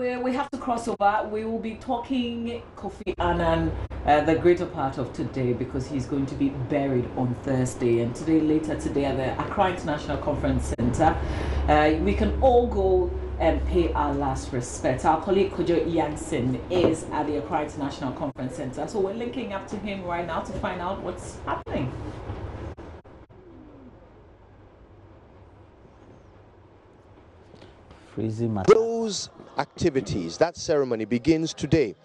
we have to cross over. We will be talking Kofi Annan the greater part of today because he's going to be buried on Thursday. And later today at the Accra International Conference Center, we can all go and pay our last respect. Our colleague Kofi Annan is at the Accra International Conference Center. So we're linking up to him right now to find out what's happening. Those activities, that ceremony begins today,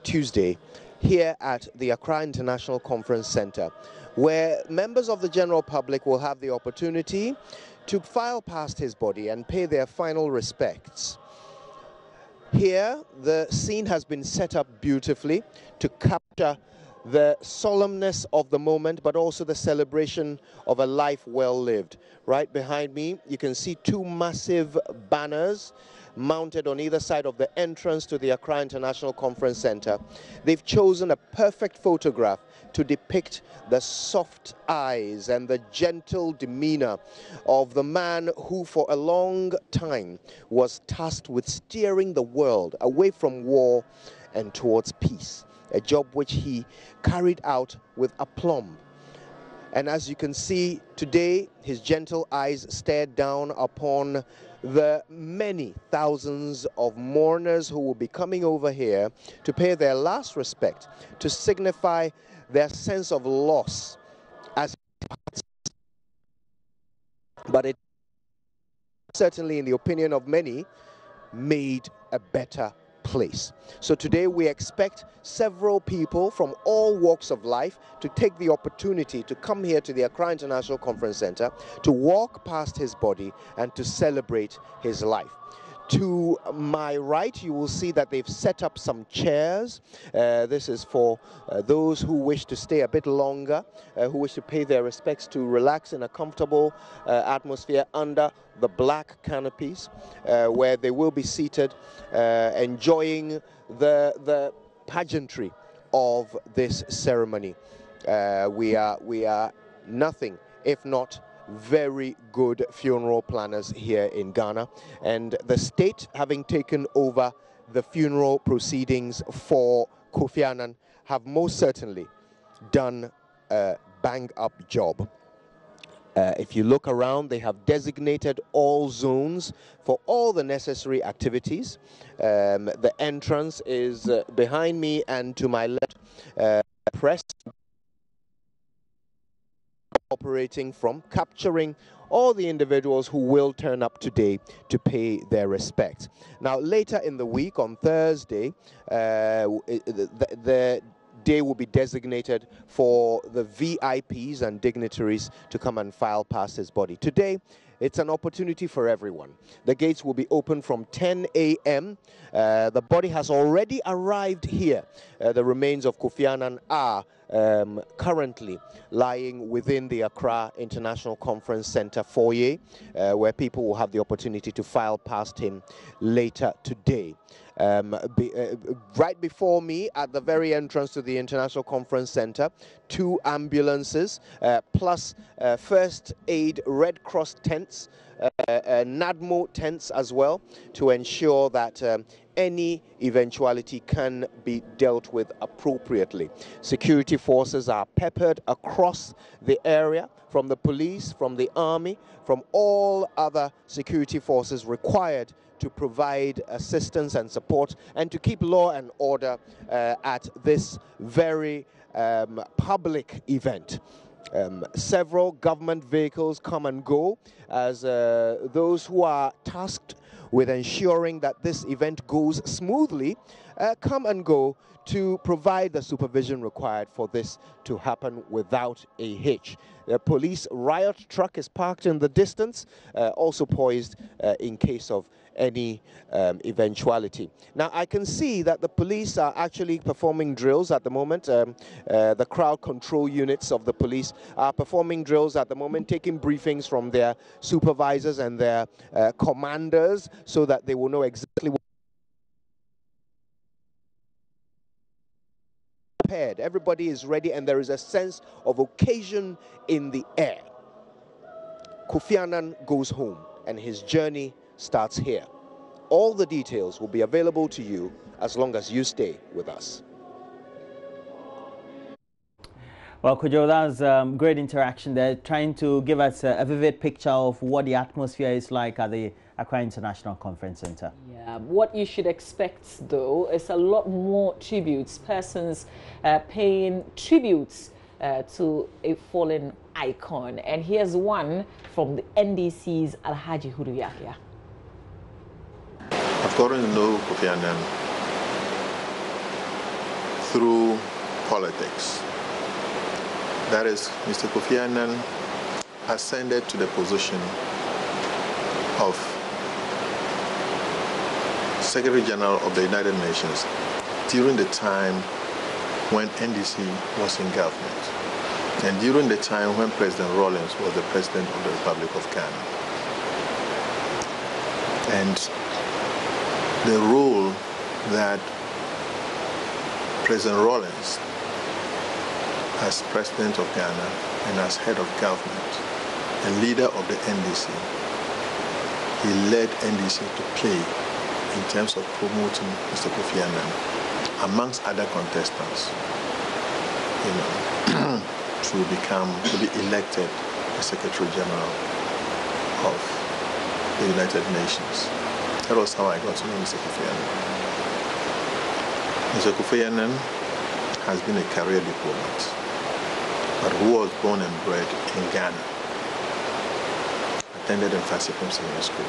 Tuesday, here at the Accra International Conference Center, where members of the general public will have the opportunity to file past his body and pay their final respects. Here, the scene has been set up beautifully to capture the solemnness of the moment, but also the celebration of a life well lived. Right behind me, you can see two massive banners mounted on either side of the entrance to the Accra International Conference Center. They've chosen a perfect photograph to depict the soft eyes and the gentle demeanor of the man who for a long time was tasked with steering the world away from war and towards peace. A job which he carried out with aplomb. And as you can see today, his gentle eyes stared down upon the many thousands of mourners who will be coming over here to pay their last respect, to signify their sense of loss, but it certainly, in the opinion of many, made a better place. So today we expect several people from all walks of life to take the opportunity to come here to the Accra International Conference Center to walk past his body and to celebrate his life. To my right, you will see that they've set up some chairs. This is for those who wish to stay a bit longer, who wish to pay their respects, to relax in a comfortable atmosphere under the black canopies, where they will be seated, enjoying the pageantry of this ceremony. We are nothing if not very good funeral planners here in Ghana, and the state, having taken over the funeral proceedings for Kofi Annan, have most certainly done a bang-up job. If you look around, they have designated all zones for all the necessary activities. The entrance is behind me, and to my left, press operating from, capturing all the individuals who will turn up today to pay their respects. Now, later in the week, on Thursday, the day will be designated for the VIPs and dignitaries to come and file past his body. Today, it's an opportunity for everyone. The gates will be open from 10 a.m. The body has already arrived here. The remains of Kofi Annan are currently lying within the Accra International Conference Center foyer, where people will have the opportunity to file past him later today. Right before me, at the very entrance to the International Conference Center, two ambulances plus first aid Red Cross tents, NADMO tents as well, to ensure that any eventuality can be dealt with appropriately. Security forces are peppered across the area, from the police, from the army, from all other security forces required to provide assistance and support and to keep law and order at this very public event. Several government vehicles come and go as those who are tasked with ensuring that this event goes smoothly come and go to provide the supervision required for this to happen without a hitch. The police riot truck is parked in the distance, also poised in case of any eventuality. Now, I can see that the police are actually performing drills at the moment. The crowd control units of the police are performing drills at the moment, taking briefings from their supervisors and their commanders so that they will know exactly what. Everybody is ready, and there is a sense of occasion in the air. Kofi Annan goes home, and his journey starts here All the details will be available to you as long as you stay with us. Well, Kujo, that's great interaction there, trying to give us a vivid picture of what the atmosphere is like at the Accra International Conference Center. Yeah, what you should expect, though, is a lot more tributes, persons paying tributes to a fallen icon. And here's one from the NDC's Alhaji Hudu Yahya. I've gotten to know Kofi Annan through politics. That is, Mr. Kofi Annan ascended to the position of Secretary General of the United Nations during the time when NDC was in government and during the time when President Rawlings was the President of the Republic of Ghana. And the role that President Rawlings, as President of Ghana and as head of government, a leader of the NDC, he led NDC to play in terms of promoting Mr. Kofi Annan amongst other contestants, to be elected the Secretary General of the United Nations. That was how I got to know Mr. Kofi Annan. Mr. Kofi Annan has been a career diplomat, but who was born and bred in Ghana, attended Mfasipum Senior School,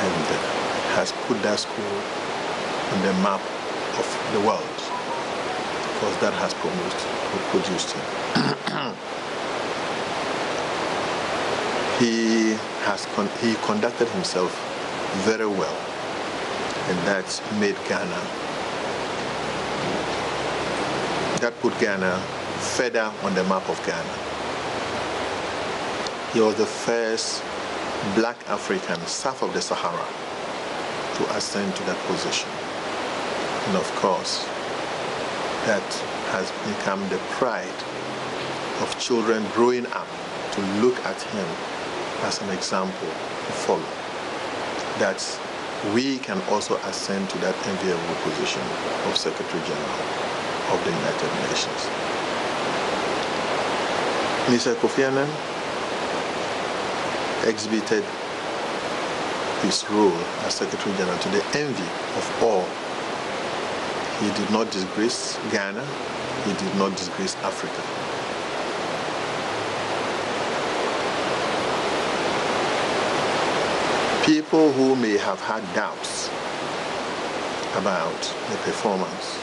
and has put that school on the map of the world, because that has produced him. He conducted himself very well, and that made Ghana, that put Ghana further on the map of Ghana. He was the first black African south of the Sahara to ascend to that position. And of course, that has become the pride of children growing up to look at him as an example to follow. That we can also ascend to that enviable position of Secretary General of the United Nations. Mr. Kofi Annan exhibited his role as Secretary General to the envy of all. He did not disgrace Ghana, he did not disgrace Africa. People who may have had doubts about the performance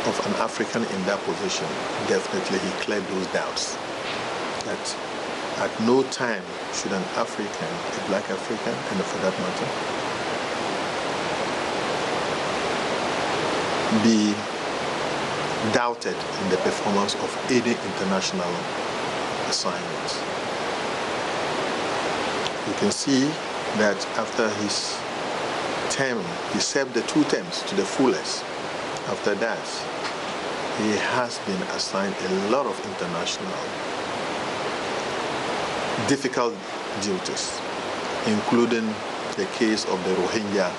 of an African in that position, definitely he cleared those doubts. That at no time should an African, a black African, and for that matter, be doubted in the performance of any international assignments. You can see that after his term, he served the 2 terms to the fullest. After that, he has been assigned a lot of international difficult duties, including the case of the Rohingya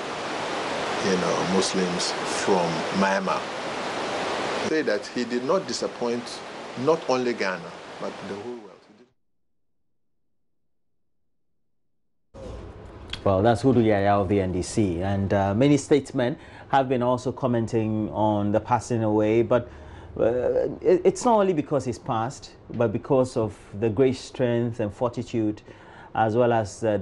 Muslims from Myanmar. Say that he did not disappoint not only Ghana, but the whole world. Well, that's Hudu Yahya of the NDC, and many statesmen have been also commenting on the passing away, but it's not only because he's passed, but because of the great strength and fortitude, as well as the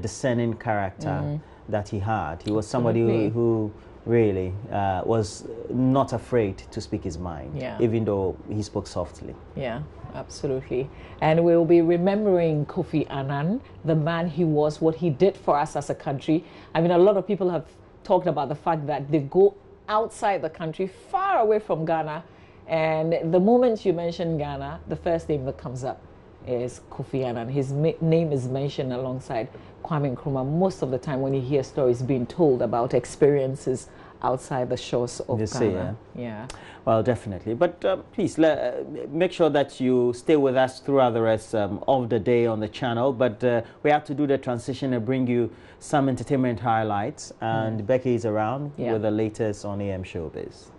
discerning character that he had. He was somebody who really was not afraid to speak his mind, even though he spoke softly. Yeah, absolutely. And we'll be remembering Kofi Annan, the man he was, what he did for us as a country. I mean, a lot of people have talked about the fact that they go outside the country, far away from Ghana, and the moment you mention Ghana, the first name that comes up is Kofi Annan. His name is mentioned alongside Kwame Nkrumah most of the time when you hear stories being told about experiences outside the shores of Ghana. Yeah. Well, definitely. But please make sure that you stay with us throughout the rest of the day on the channel. But we have to do the transition and bring you some entertainment highlights. And Becky is around with the latest on AM Showbiz.